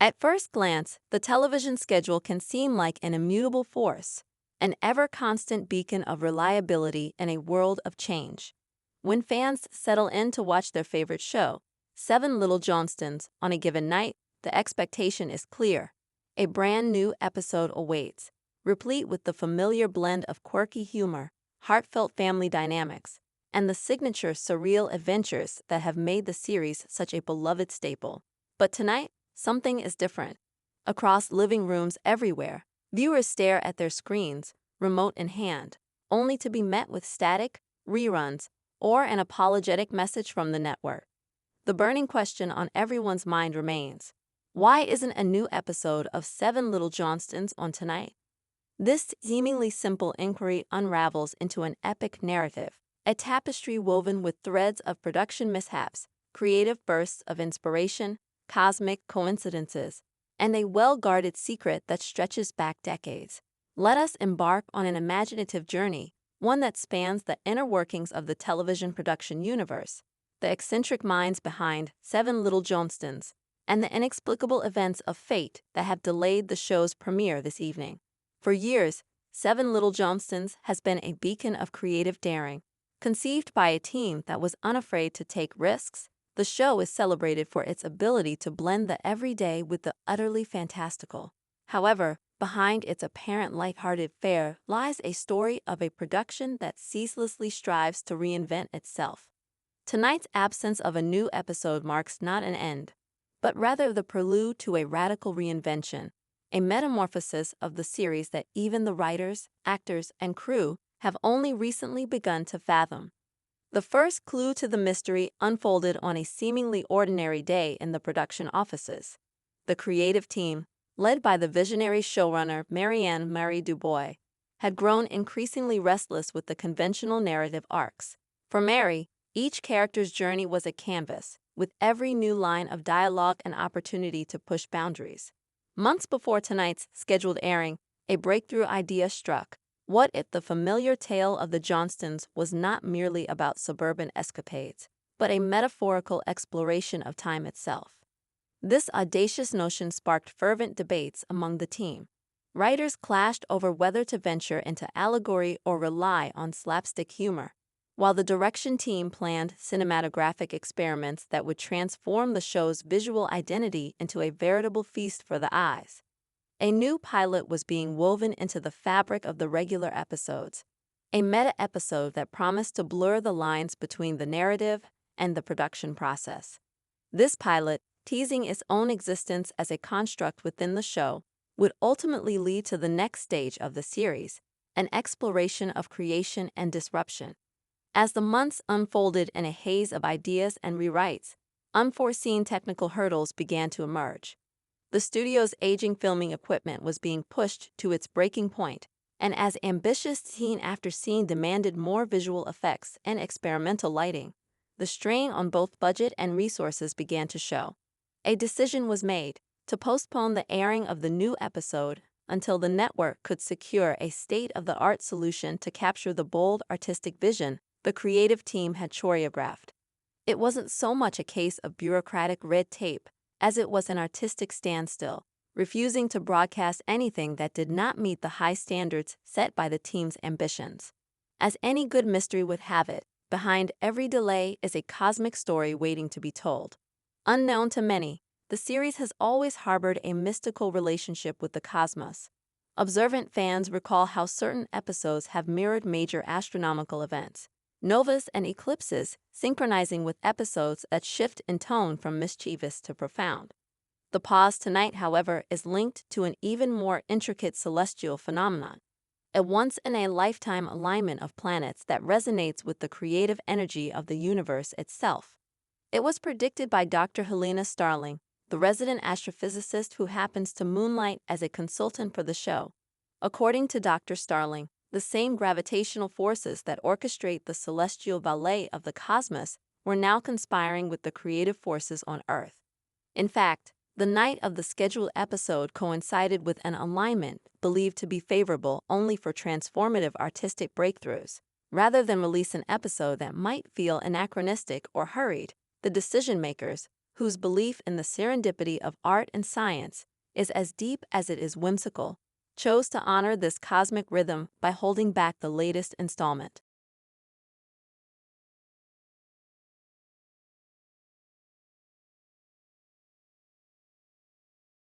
At first glance, the television schedule can seem like an immutable force, an ever-constant beacon of reliability in a world of change. When fans settle in to watch their favorite show, Seven Little Johnstons, on a given night, the expectation is clear. A brand new episode awaits, replete with the familiar blend of quirky humor, heartfelt family dynamics, and the signature surreal adventures that have made the series such a beloved staple. But tonight, something is different. Across living rooms everywhere, viewers stare at their screens, remote in hand, only to be met with static, reruns, or an apologetic message from the network. The burning question on everyone's mind remains: why isn't a new episode of Seven Little Johnstons on tonight? This seemingly simple inquiry unravels into an epic narrative, a tapestry woven with threads of production mishaps, creative bursts of inspiration, cosmic coincidences, and a well-guarded secret that stretches back decades. Let us embark on an imaginative journey, one that spans the inner workings of the television production universe, the eccentric minds behind Seven Little Johnstons, and the inexplicable events of fate that have delayed the show's premiere this evening. For years, Seven Little Johnstons has been a beacon of creative daring. Conceived by a team that was unafraid to take risks, the show is celebrated for its ability to blend the everyday with the utterly fantastical. However, behind its apparent lighthearted fare lies a story of a production that ceaselessly strives to reinvent itself. Tonight's absence of a new episode marks not an end, but rather the prelude to a radical reinvention, a metamorphosis of the series that even the writers, actors, and crew have only recently begun to fathom. The first clue to the mystery unfolded on a seemingly ordinary day in the production offices. The creative team, led by the visionary showrunner Marianne Marie Dubois, had grown increasingly restless with the conventional narrative arcs. For Mary, each character's journey was a canvas, with every new line of dialogue an opportunity to push boundaries. Months before tonight's scheduled airing, a breakthrough idea struck. What if the familiar tale of the Johnstons was not merely about suburban escapades, but a metaphorical exploration of time itself? This audacious notion sparked fervent debates among the team. Writers clashed over whether to venture into allegory or rely on slapstick humor, while the direction team planned cinematographic experiments that would transform the show's visual identity into a veritable feast for the eyes. A new pilot was being woven into the fabric of the regular episodes, a meta-episode that promised to blur the lines between the narrative and the production process. This pilot, teasing its own existence as a construct within the show, would ultimately lead to the next stage of the series, an exploration of creation and disruption. As the months unfolded in a haze of ideas and rewrites, unforeseen technical hurdles began to emerge. The studio's aging filming equipment was being pushed to its breaking point, and as ambitious scene after scene demanded more visual effects and experimental lighting, the strain on both budget and resources began to show. A decision was made to postpone the airing of the new episode until the network could secure a state-of-the-art solution to capture the bold artistic vision the creative team had choreographed. It wasn't so much a case of bureaucratic red tape as it was an artistic standstill, refusing to broadcast anything that did not meet the high standards set by the team's ambitions. As any good mystery would have it, behind every delay is a cosmic story waiting to be told. Unknown to many, the series has always harbored a mystical relationship with the cosmos. Observant fans recall how certain episodes have mirrored major astronomical events, novas and eclipses synchronizing with episodes that shift in tone from mischievous to profound. The pause tonight, however, is linked to an even more intricate celestial phenomenon, a once-in-a-lifetime alignment of planets that resonates with the creative energy of the universe itself. It was predicted by Dr. Helena Starling, the resident astrophysicist who happens to moonlight as a consultant for the show. According to Dr. Starling, the same gravitational forces that orchestrate the celestial ballet of the cosmos were now conspiring with the creative forces on Earth. In fact, the night of the scheduled episode coincided with an alignment believed to be favorable only for transformative artistic breakthroughs. Rather than release an episode that might feel anachronistic or hurried, the decision-makers, whose belief in the serendipity of art and science is as deep as it is whimsical, chose to honor this cosmic rhythm by holding back the latest installment.